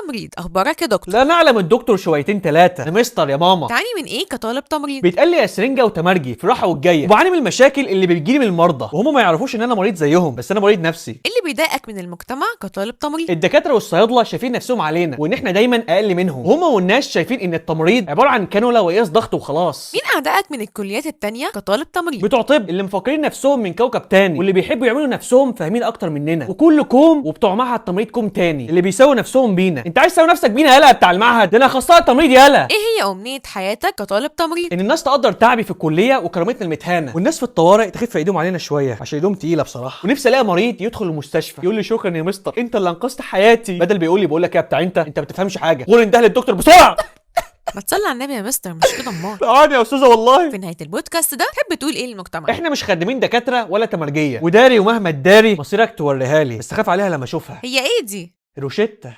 تمريض، اخبارك يا دكتور؟ لا نعلم الدكتور شويتين ثلاثه. انا مستر يا ماما. تعاني من ايه كطالب تمريض؟ بيتقال لي اسرنجه وتمرجي في الراحه والجايه، وبعاني من المشاكل اللي بتجيلي من المرضى وهم ما يعرفوش ان انا مريض زيهم، بس انا مريض نفسي. ايه اللي بيضايقك من المجتمع كطالب تمريض؟ الدكاتره والصيادله شايفين نفسهم علينا وان احنا دايما اقل منهم، وهم والناس شايفين ان التمريض عباره عن كانولا وقياس ضغط وخلاص. مين اعدائك من الكليات التانية كطالب تمريض؟ بتوع طب اللي مفكرين نفسهم من كوكب تاني، واللي بيحبوا يعملوا نفسهم فاهمين اكتر مننا، وكل كوم وبتوع معهد تمريض كوم تاني اللي بيساووا نفسهم بينا. انت عايز تساوي نفسك بينا يالا بتاع المعهد؟ ده انا اخصائي تمريض يالا. ايه هي امنية حياتك كطالب تمريض؟ ان الناس تقدر تعبي في الكليه وكرامتنا المتهانه، والناس في الطوارئ تخف ايديهم علينا شويه عشان ايديهم تقيله بصراحه. ونفسي الاقي مريض يدخل المستشفى يقول لي شكرا يا مستر انت اللي انقذت حياتي، بدل بيقول لي بقول لك يا بتاع انت ما بتفهمش حاجه، قول انده للدكتور بسرعه. ما تصلي على النبي يا مستر، مش كده امال. تعالي يا استاذه والله. في نهاية البودكاست ده تحب تقول ايه للمجتمع؟ احنا مش خدامين دكاتره ولا تمرجيه، وداري ومهما تداري مصيرك توريها لي، بس خاف عليها لما اشوفها. هي ايه دي؟ روشته.